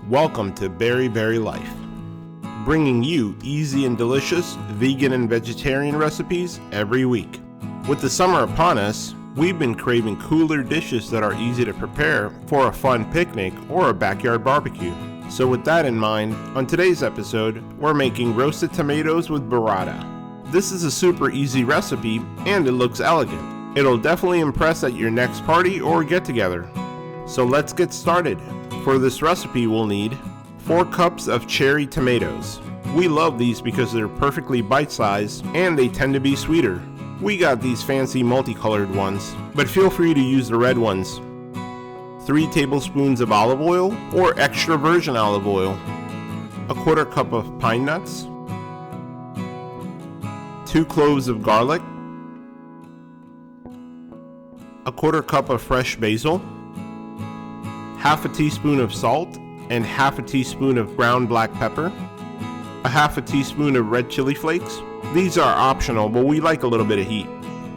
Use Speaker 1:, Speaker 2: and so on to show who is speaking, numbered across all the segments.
Speaker 1: Welcome to Berry Life, bringing you easy and delicious vegan and vegetarian recipes every week. With the summer upon us, we've been craving cooler dishes that are easy to prepare for a fun picnic or a backyard barbecue. So with that in mind, on today's episode, we're making roasted tomatoes with burrata. This is a super easy recipe and it looks elegant. It'll definitely impress at your next party or get together. So let's get started. For this recipe we'll need 4 cups of cherry tomatoes. We love these because they're perfectly bite-sized and they tend to be sweeter. We got these fancy multicolored ones, but feel free to use the red ones. 3 tablespoons of olive oil or extra virgin olive oil. 1/4 cup of pine nuts. 2 cloves of garlic. 1/4 cup of fresh basil. 1/2 teaspoon of salt and 1/2 teaspoon of ground black pepper, 1/2 teaspoon of red chili flakes. These are optional, but we like a little bit of heat.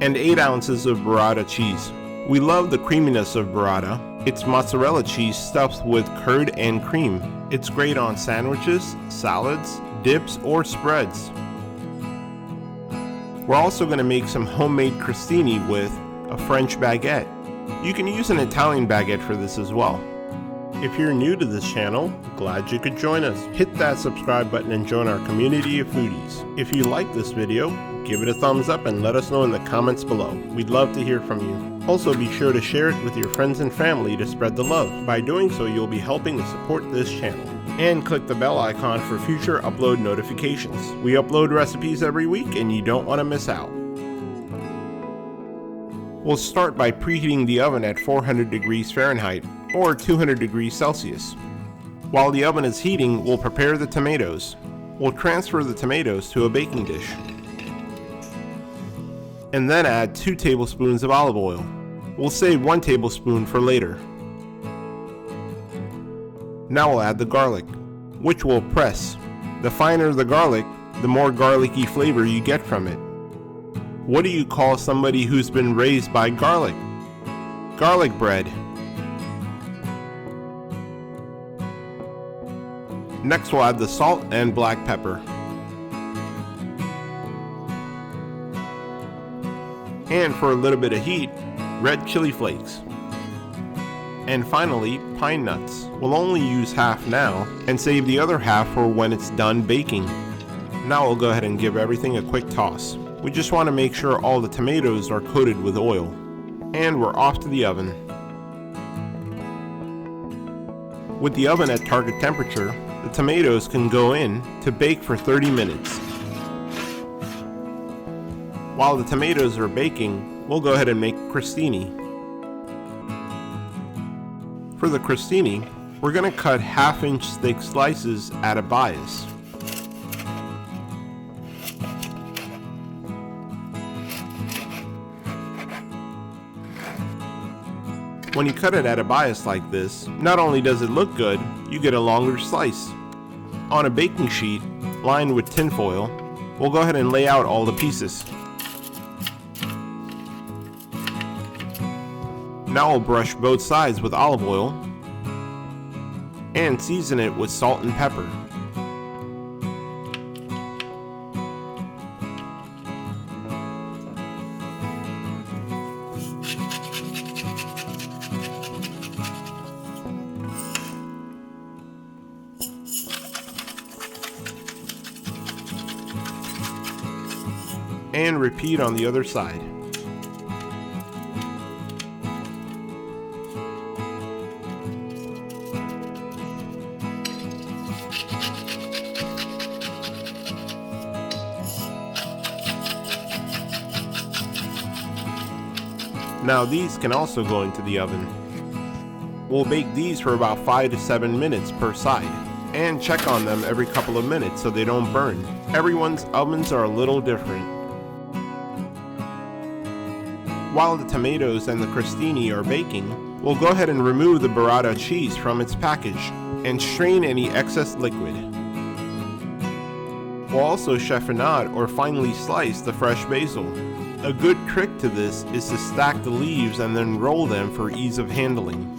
Speaker 1: And 8 ounces of burrata cheese. We love the creaminess of burrata. It's mozzarella cheese stuffed with curd and cream. It's great on sandwiches, salads, dips, or spreads. We're also going to make some homemade crostini with a French baguette. You can use an Italian baguette for this as well. If you're new to this channel, glad you could join us. Hit that subscribe button and join our community of foodies. If you like this video, give it a thumbs up and let us know in the comments below. We'd love to hear from you. Also be sure to share it with your friends and family to spread the love. By doing so, you'll be helping to support this channel. And click the bell icon for future upload notifications. We upload recipes every week and you don't want to miss out. We'll start by preheating the oven at 400 degrees Fahrenheit or 200 degrees Celsius. While the oven is heating, we'll prepare the tomatoes. We'll transfer the tomatoes to a baking dish. And then add 2 tablespoons of olive oil. We'll save 1 tablespoon for later. Now we'll add the garlic, which we'll press. The finer the garlic, the more garlicky flavor you get from it. What do you call somebody who's been raised by garlic? Garlic bread. Next we'll add the salt and black pepper. And for a little bit of heat, red chili flakes. And finally, pine nuts. We'll only use half now and save the other half for when it's done baking. Now we'll go ahead and give everything a quick toss. We just want to make sure all the tomatoes are coated with oil. And we're off to the oven. With the oven at target temperature, the tomatoes can go in to bake for 30 minutes. While the tomatoes are baking, we'll go ahead and make crostini. For the crostini, we're going to cut 1/2-inch thick slices at a bias. When you cut it at a bias like this, not only does it look good, you get a longer slice. On a baking sheet, lined with tin foil, we'll go ahead and lay out all the pieces. Now we'll brush both sides with olive oil and season it with salt and pepper. And repeat on the other side. Now these can also go into the oven. We'll bake these for about 5 to 7 minutes per side, and check on them every couple of minutes so they don't burn. Everyone's ovens are a little different. While the tomatoes and the crostini are baking, we'll go ahead and remove the burrata cheese from its package and strain any excess liquid. We'll also chiffonade or finely slice the fresh basil. A good trick to this is to stack the leaves and then roll them for ease of handling.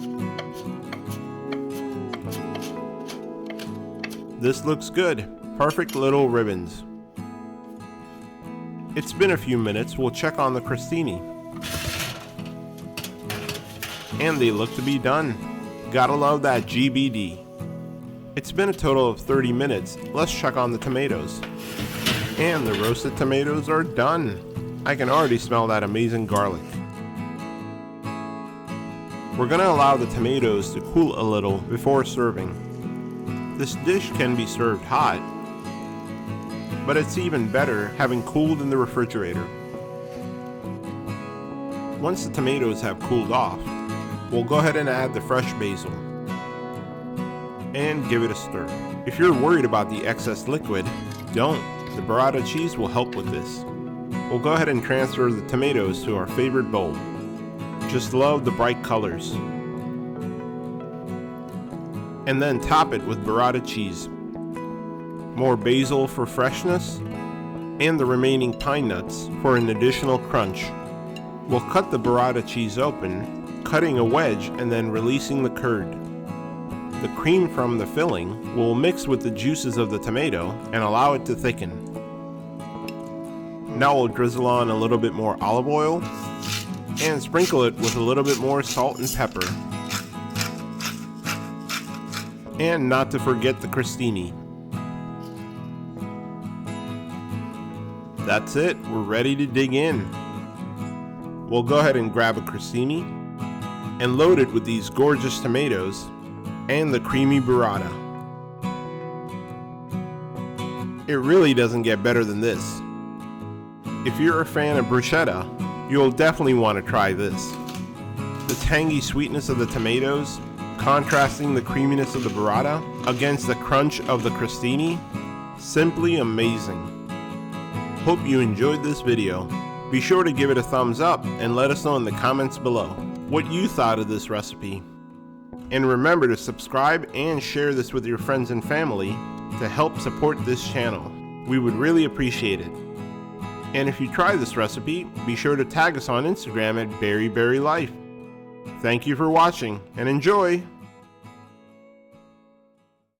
Speaker 1: This looks good. Perfect little ribbons. It's been a few minutes. We'll check on the crostini. And they look to be done. Gotta love that GBD. It's been a total of 30 minutes. Let's check on the tomatoes. And the roasted tomatoes are done. I can already smell that amazing garlic. We're gonna allow the tomatoes to cool a little before serving. This dish can be served hot, but it's even better having cooled in the refrigerator. Once the tomatoes have cooled off, we'll go ahead and add the fresh basil and give it a stir. If you're worried about the excess liquid, don't. The burrata cheese will help with this. We'll go ahead and transfer the tomatoes to our favorite bowl. Just love the bright colors. And then top it with burrata cheese. More basil for freshness, and the remaining pine nuts for an additional crunch. We'll cut the burrata cheese open, cutting a wedge and then releasing the curd. The cream from the filling will mix with the juices of the tomato and allow it to thicken. Now we'll drizzle on a little bit more olive oil and sprinkle it with a little bit more salt and pepper. And not to forget the crostini. That's it, we're ready to dig in. We'll go ahead and grab a crostini and load it with these gorgeous tomatoes and the creamy burrata. It really doesn't get better than this. If you're a fan of bruschetta, you'll definitely want to try this. The tangy sweetness of the tomatoes, contrasting the creaminess of the burrata against the crunch of the crostini, simply amazing. Hope you enjoyed this video. Be sure to give it a thumbs up and let us know in the comments below what you thought of this recipe. And remember to subscribe and share this with your friends and family to help support this channel. We would really appreciate it. And if you try this recipe, be sure to tag us on Instagram at BerryBerryLife. Thank you for watching and enjoy!